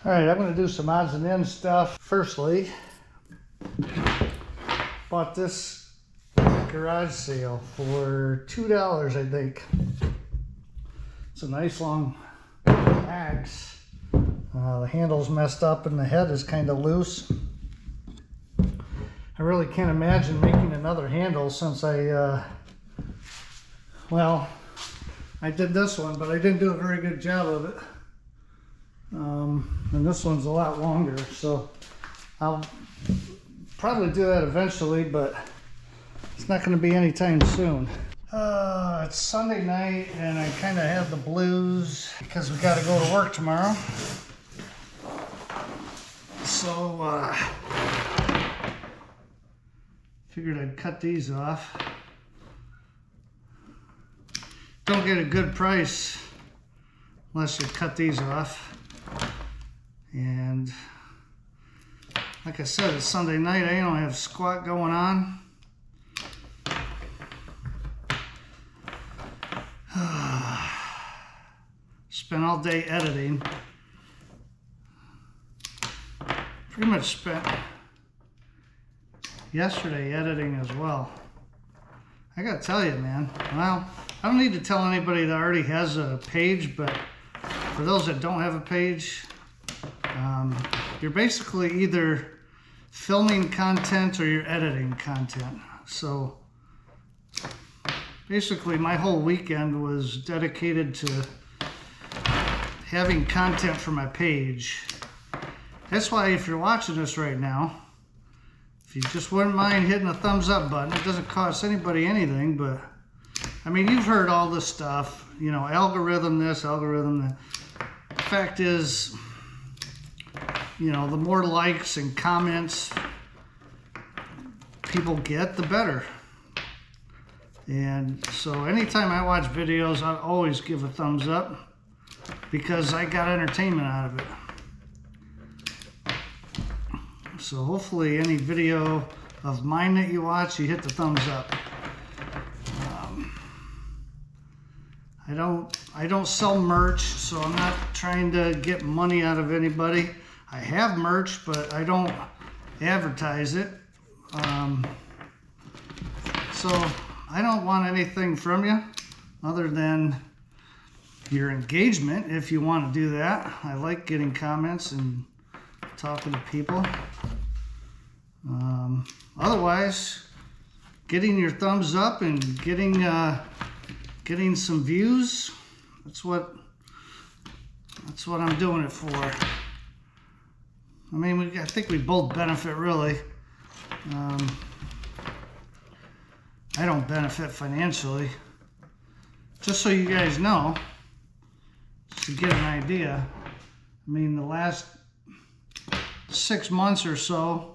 All right, I'm going to do some odds and ends stuff. Firstly, bought this garage sale for $2, I think. It's a nice long axe. The handle's messed up and the head is kind of loose. I really can't imagine making another handle since I did this one, but I didn't do a very good job of it. And this one's a lot longer, so I'll probably do that eventually, but it's not going to be anytime soon. It's Sunday night and I kind of have the blues because we got to go to work tomorrow. So figured I'd cut these off. Don't get a good price unless you cut these off. And like I said, it's Sunday night. I don't have squat going on. Spent all day editing. Pretty much spent yesterday editing as well. I gotta tell you, man. Well, I don't need to tell anybody that already has a page, but for those that don't have a page, you're basically either filming content or you're editing content. So basically my whole weekend was dedicated to having content for my page. That's why if you're watching this right now, if you just wouldn't mind hitting the thumbs up button, it doesn't cost anybody anything, but I mean, you've heard all this stuff, you know, algorithm this, algorithm that. The fact is, you know, the more likes and comments people get, the better. And so anytime I watch videos, I always give a thumbs up because I got entertainment out of it. So hopefully any video of mine that you watch, you hit the thumbs up. I don't sell merch, so I'm not trying to get money out of anybody. I have merch, but I don't advertise it. So I don't want anything from you other than your engagement if you want to do that. I like getting comments and talking to people. Otherwise, getting your thumbs up and getting some views, that's what I'm doing it for. I mean, I think we both benefit, really. I don't benefit financially. Just so you guys know, just to get an idea, I mean, the last 6 months or so,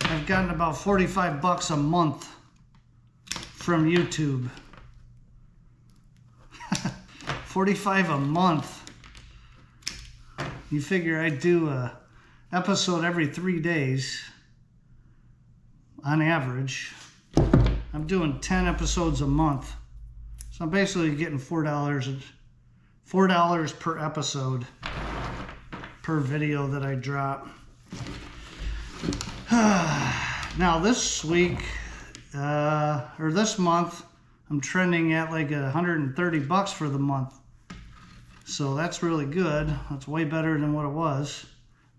I've gotten about 45 bucks a month from YouTube. 45 a month. You figure I do a episode every 3 days on average. I'm doing 10 episodes a month. So I'm basically getting $4 per episode per video that I drop. Now this week or this month, I'm trending at like 130 bucks for the month. So that's really good. That's way better than what it was.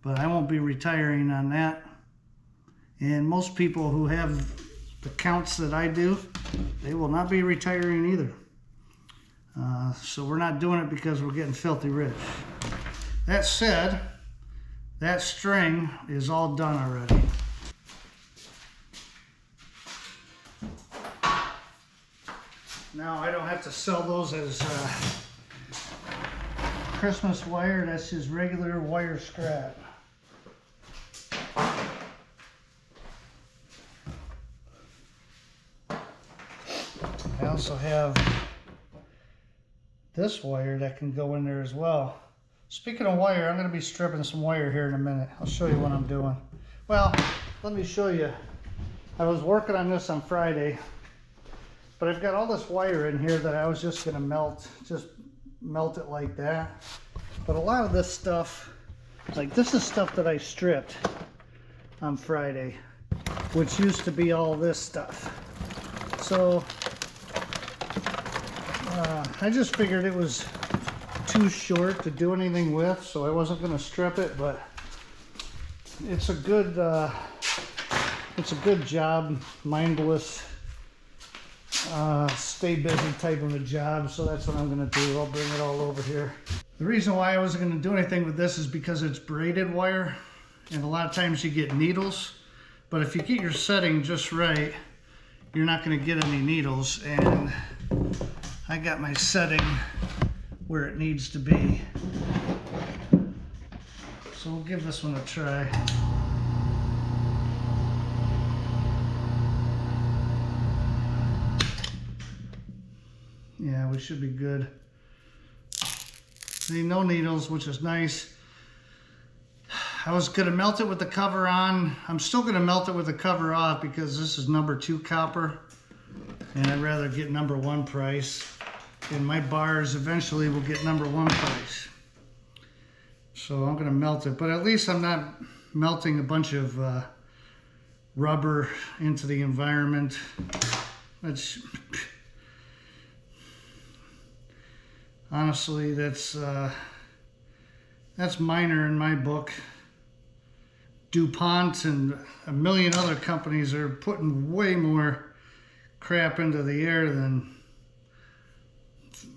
But I won't be retiring on that. And most people who have the counts that I do, they will not be retiring either. So we're not doing it because we're getting filthy rich. That said, that string is all done already. Now I don't have to sell those as Christmas wire. That's just regular wire scrap. I also have this wire that can go in there as well. Speaking of wire, I'm going to be stripping some wire here in a minute. I'll show you what I'm doing. Well, let me show you. I was working on this on Friday, but I've got all this wire in here that I was just going to melt it like that. But a lot of this stuff Like this is stuff that I stripped on Friday, which used to be all this stuff. So I just figured it was too short to do anything with, so I wasn't going to strip it, but it's a good job, mindless, stay busy type of a job, so that's what I'm going to do. I'll bring it all over here. The reason why I wasn't going to do anything with this is because it's braided wire, and a lot of times you get needles, but if you get your setting just right, you're not going to get any needles, and I got my setting where it needs to be. So we'll give this one a try. Yeah, we should be good. See, no needles, which is nice. I was gonna melt it with the cover on. I'm still gonna melt it with the cover off because this is number 2 copper, and I'd rather get number 1 price. And my bars eventually will get number 1 price. So I'm gonna melt it, but at least I'm not melting a bunch of rubber into the environment. Honestly, that's minor in my book. DuPont and a million other companies are putting way more crap into the air than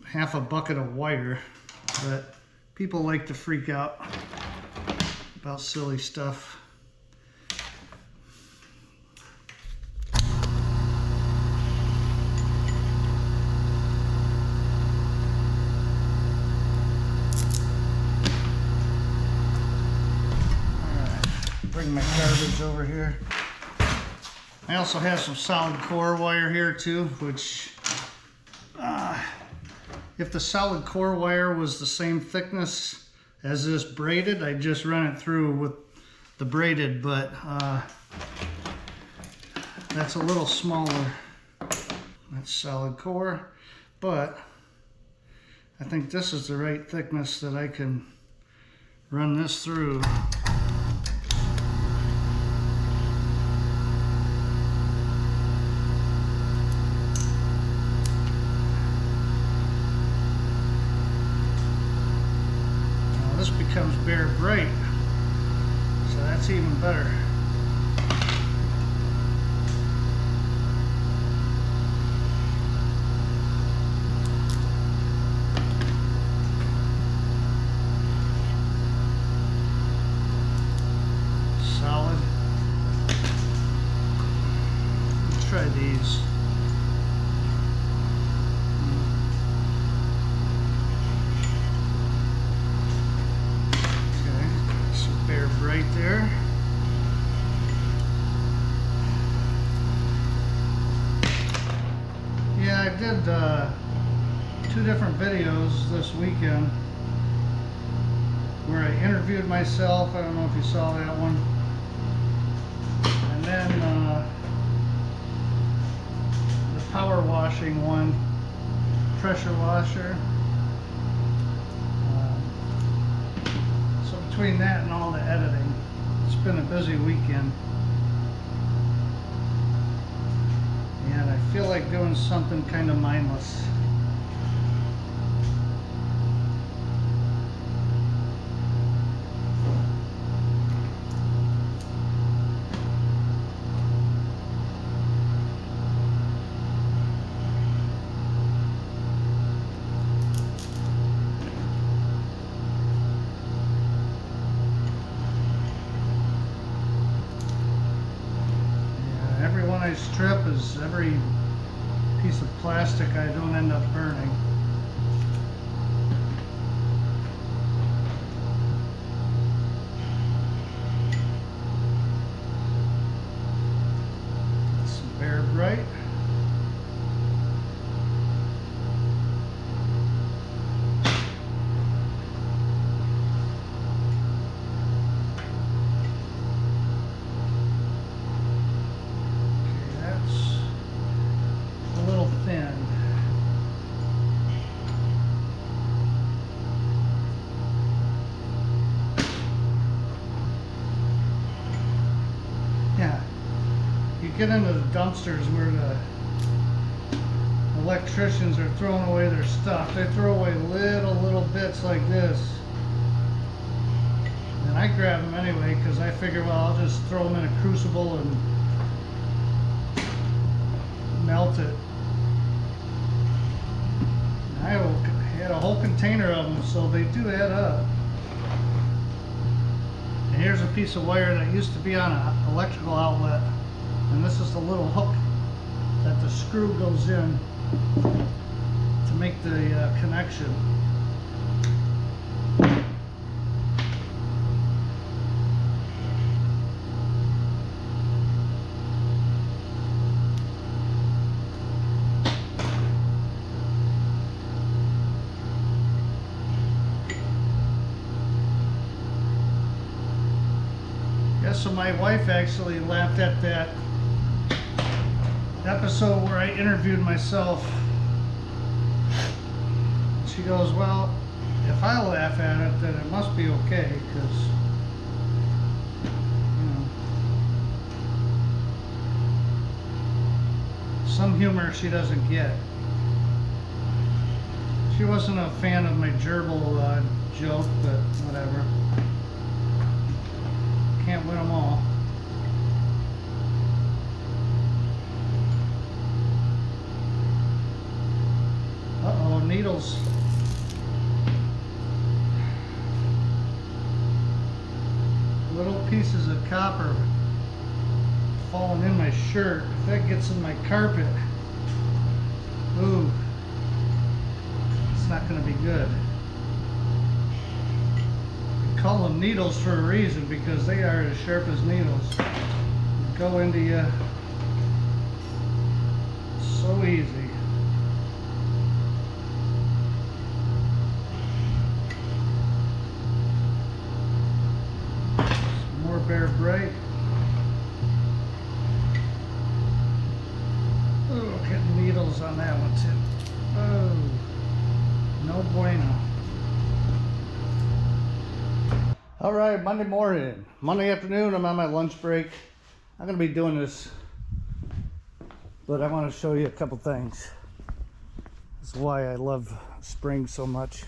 half a bucket of wire, but people like to freak out about silly stuff. Bring my garbage over here. I also have some solid core wire here too, which if the solid core wire was the same thickness as this braided, I'd just run it through with the braided, but that's a little smaller. That's solid core, but I think this is the right thickness that I can run this through. This becomes bare bright, so that's even better. Solid. Let's try these. Right there. Yeah, I did 2 different videos this weekend where I interviewed myself. I don't know if you saw that one. And then the power washing one, pressure washer. Between that and all the editing, it's been a busy weekend, and I feel like doing something kind of mindless. I strip is every piece of plastic I don't end up burning. Some bare bright. get into the dumpsters where the electricians are throwing away their stuff. They throw away little bits like this. And I grab them anyway because I figure, well, I'll just throw them in a crucible and melt it. I had a whole container of them, so they do add up. And here's a piece of wire that used to be on an electrical outlet. And this is the little hook that the screw goes in to make the connection. So my wife actually laughed at that episode where I interviewed myself. She goes, well, if I laugh at it, then it must be okay, because, you know, some humor she doesn't get. She wasn't a fan of my gerbil joke, but whatever. Can't win them all. Uh-oh, needles. Little pieces of copper falling in my shirt. If that gets in my carpet, ooh, it's not going to be good. Call them needles for a reason, because they are as sharp as needles. They go into you so easy. Some more Bear Bright. Oh, getting needles on that one too. Oh, no bueno. All right, Monday morning, Monday afternoon, I'm on my lunch break. I'm gonna be doing this, but I want to show you a couple things. That's why I love spring so much.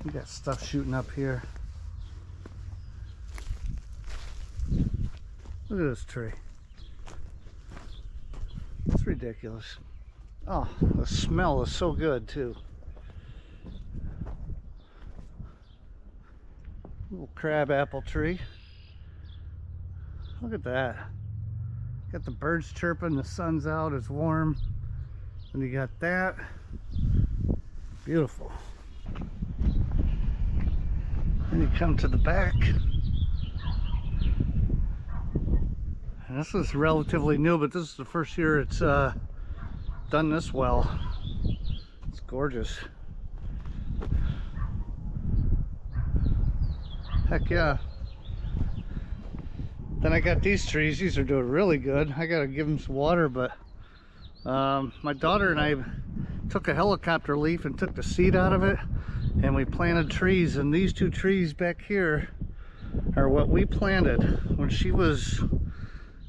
We got stuff shooting up here. Look at this tree. It's ridiculous. Oh, the smell is so good too. Little crab apple tree. Look at that. Got the birds chirping, the sun's out, it's warm. And you got that. Beautiful. Then you come to the back. And this is relatively new, but this is the first year it's done this well. It's gorgeous. Heck yeah. Then I got these trees. These are doing really good. I gotta give them some water, but my daughter and I took a helicopter leaf and took the seed out of it, and we planted trees. And these two trees back here are what we planted when she was,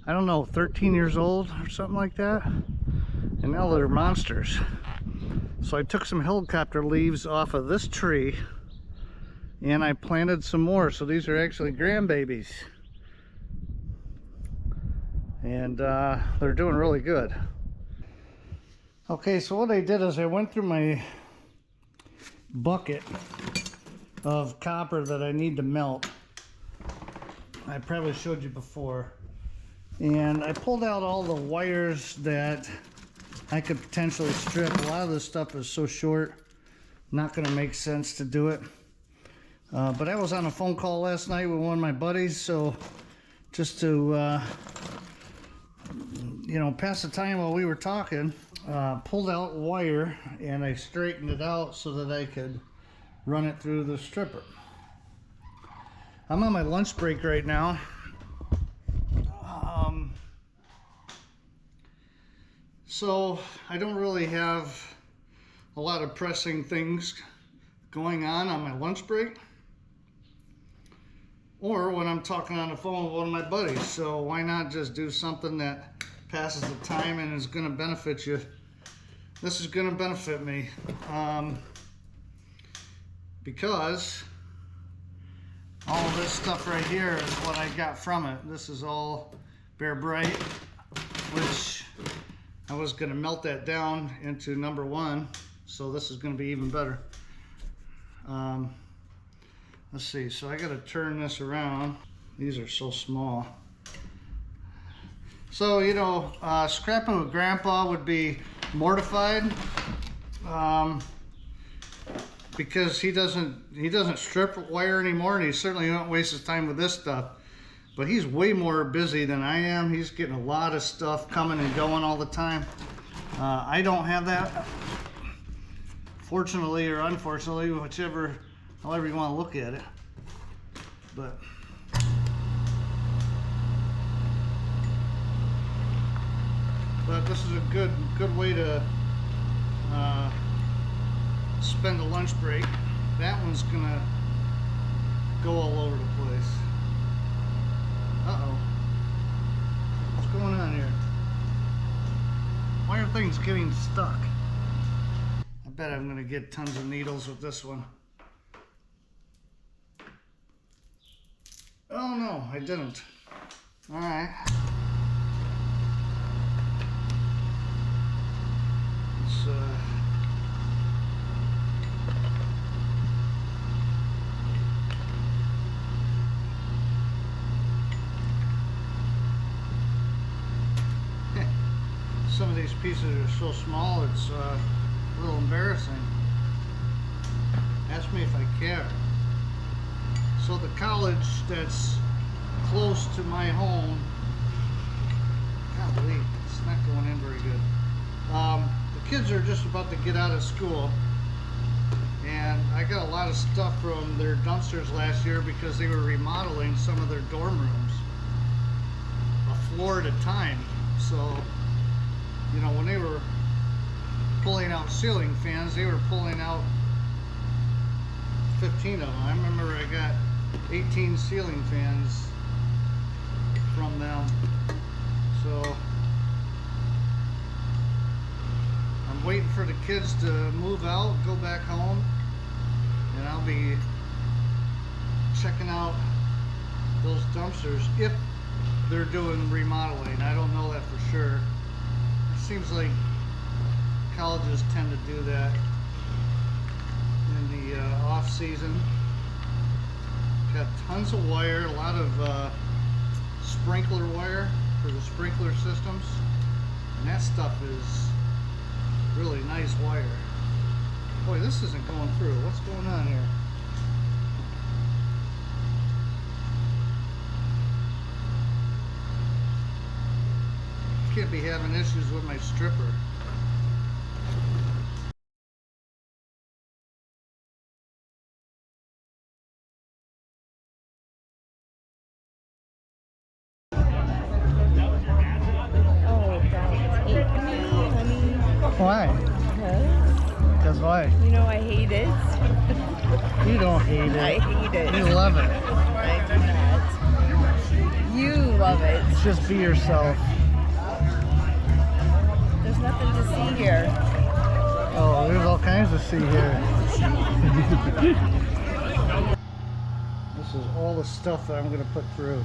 I don't know, 13 years old or something like that. And now they're monsters. So I took some helicopter leaves off of this tree and I planted some more. So these are actually grandbabies. And they're doing really good. Okay, so what I did is I went through my bucket of copper that I need to melt. I probably showed you before. And I pulled out all the wires that I could potentially strip. A lot of this stuff is so short, not gonna make sense to do it. But I was on a phone call last night with one of my buddies, so just to you know, pass the time while we were talking, pulled out wire and I straightened it out so that I could run it through the stripper. I'm on my lunch break right now. So I don't really have a lot of pressing things going on my lunch break. or when I'm talking on the phone with one of my buddies. So why not just do something that passes the time and is going to benefit you? This is going to benefit me because all this stuff right here is what I got from it. This is all Bear Bright, which I was going to melt that down into number 1, so this is going to be even better. Let's see, so I got to turn this around. These are so small. So, you know, scrapping with Grandpa would be mortified because he doesn't strip wire anymore, and he certainly don't waste his time with this stuff. But he's way more busy than I am. He's getting a lot of stuff coming and going all the time. I don't have that, fortunately or unfortunately, however you want to look at it. But this is a good way to spend a lunch break. That one's gonna go all over the place. Uh-oh. What's going on here? Why are things getting stuck? I bet I'm gonna get tons of needles with this one. Oh no, I didn't. Alright. Let's some of these pieces are so small, it's a little embarrassing. Ask me if I care. So the college that's close to my home, golly, it's not going in very good. The kids are just about to get out of school, and I got a lot of stuff from their dumpsters last year because they were remodeling some of their dorm rooms, a floor at a time. So, you know, when they were pulling out ceiling fans, they were pulling out 15 of them. I remember I got 18 ceiling fans from them. So I'm waiting for the kids to move out, go back home, and I'll be checking out those dumpsters if they're doing remodeling. I don't know that for sure. It seems like colleges tend to do that in the off season. Got tons of wire, a lot of sprinkler wire for the sprinkler systems, and that stuff is really nice wire. Boy, this isn't going through. What's going on here? Can't be having issues with my stripper. Why? Because why? You know I hate it. You don't hate it. I hate it. You love it. I do not. You love it. Just be yourself. There's nothing to see here. Oh, there's all kinds to see here. This is all the stuff that I'm going to put through.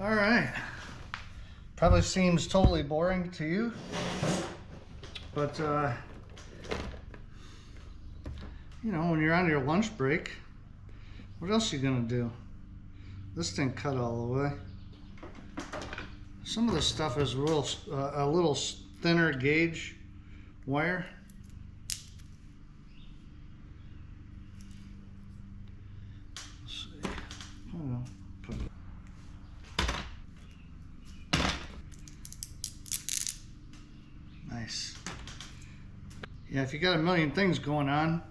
All right, probably seems totally boring to you, but you know, when you're on your lunch break, what else are you gonna do? This didn't cut all the way. Some of the stuff is real, a little thinner gauge wire. Let's see. Oh, put it. Yeah, if you got a million things going on,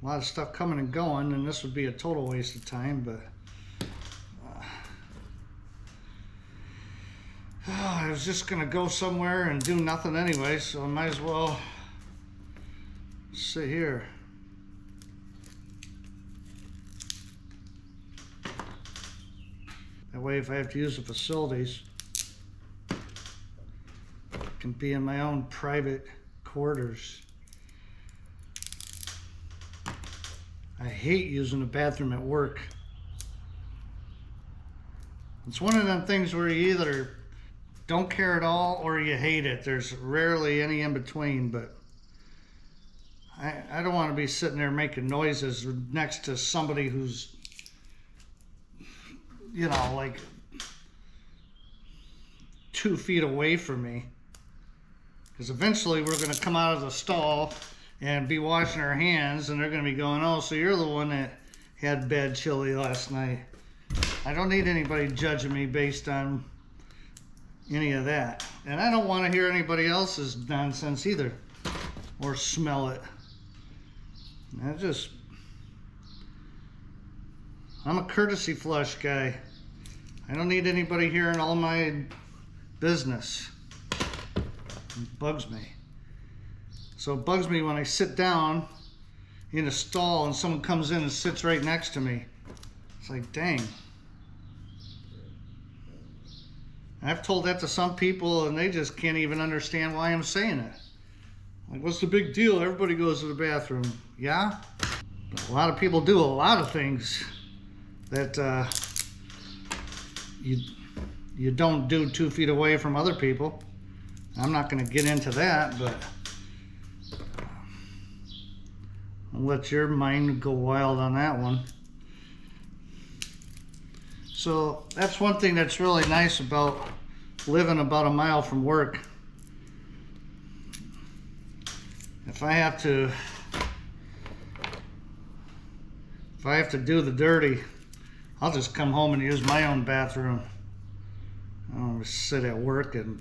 a lot of stuff coming and going, and this would be a total waste of time, but I was just gonna go somewhere and do nothing anyway, so I might as well sit here. That way, if I have to use the facilities, I can be in my own private quarters. I hate using the bathroom at work. It's one of them things where you either don't care at all or you hate it. There's rarely any in between, but I don't want to be sitting there making noises next to somebody who's, you know, like 2 feet away from me. Because eventually we're going to come out of the stall and be washing our hands, and they're going to be going, oh, so you're the one that had bad chili last night. I don't need anybody judging me based on any of that. And I don't want to hear anybody else's nonsense either, or smell it. I'm a courtesy flush guy. I don't need anybody hearing all my business. It bugs me. So it bugs me when I sit down in a stall and someone comes in and sits right next to me. It's like, dang. I've told that to some people and they just can't even understand why I'm saying it. Like, what's the big deal? Everybody goes to the bathroom. Yeah? But a lot of people do a lot of things that you don't do 2 feet away from other people. I'm not going to get into that, but I'll let your mind go wild on that one. So that's one thing that's really nice about living about a mile from work. If I have to do the dirty, I'll just come home and use my own bathroom. I don't just sit at work and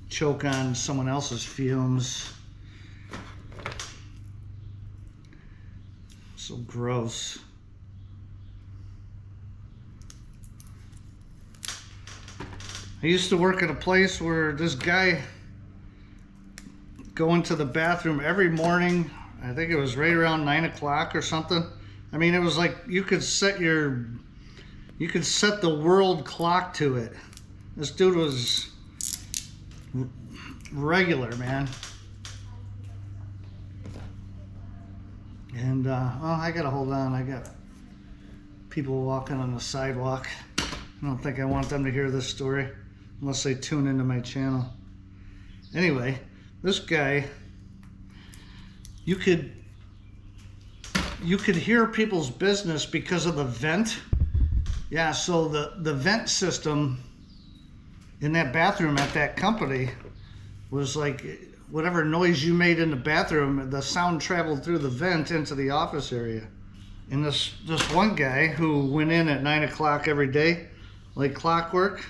choke on someone else's fumes. So gross. I used to work at a place where this guy go into the bathroom every morning. I think it was right around 9 o'clock or something. I mean, it was like you could set the world clock to it. This dude was regular, man. And I gotta hold on. I got people walking on the sidewalk. I don't think I want them to hear this story unless they tune into my channel. Anyway, this guy, you could hear people's business because of the vent. Yeah, so the vent system in that bathroom at that company was like whatever noise you made in the bathroom, the sound traveled through the vent into the office area. And this one guy who went in at 9 o'clock every day, like clockwork.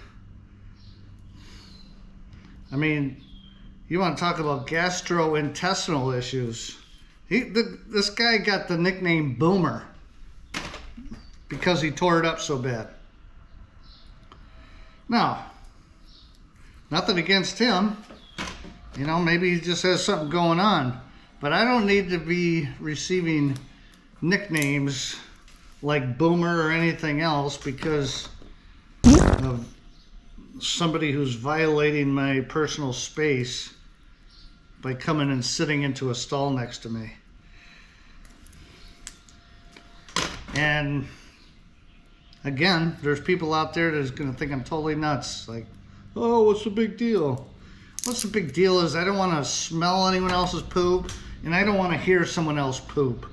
I mean, you want to talk about gastrointestinal issues. This guy got the nickname Boomer because he tore it up so bad. Now, nothing against him. You know, maybe he just has something going on. But I don't need to be receiving nicknames like Boomer or anything else because of somebody who's violating my personal space by coming and sitting into a stall next to me. And again, there's people out there that's gonna think I'm totally nuts. Like, oh, what's the big deal? What's the big deal is I don't want to smell anyone else's poop, and I don't want to hear someone else poop.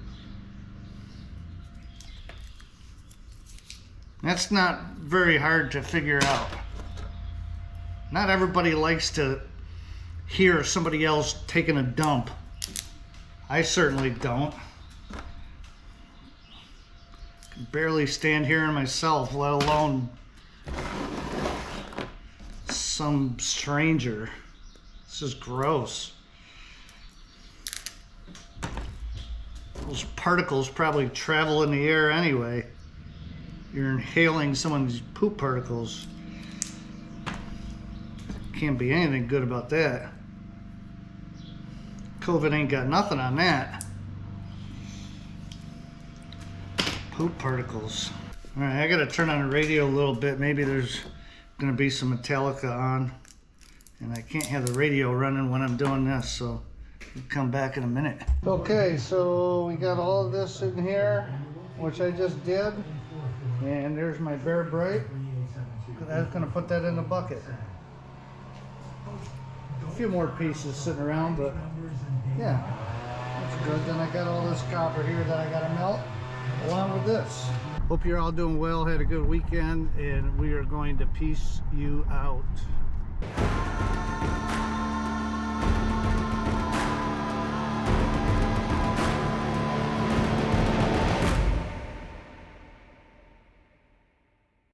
That's not very hard to figure out. Not everybody likes to hear somebody else taking a dump. I certainly don't. I can barely stand hearing myself, let alone some stranger. This is gross. Those particles probably travel in the air anyway. You're inhaling some of these poop particles. Can't be anything good about that. COVID ain't got nothing on that. Poop particles. All right, I gotta turn on the radio a little bit. Maybe there's gonna be some Metallica on, and I can't have the radio running when I'm doing this, so we'll come back in a minute. Okay, so we got all of this in here, which I just did, and there's my Bear Bright. I was gonna put that in the bucket. A few more pieces sitting around, but yeah, that's good. Then I got all this copper here that I gotta melt along with this. Hope you're all doing well, had a good weekend, and we are going to peace you out.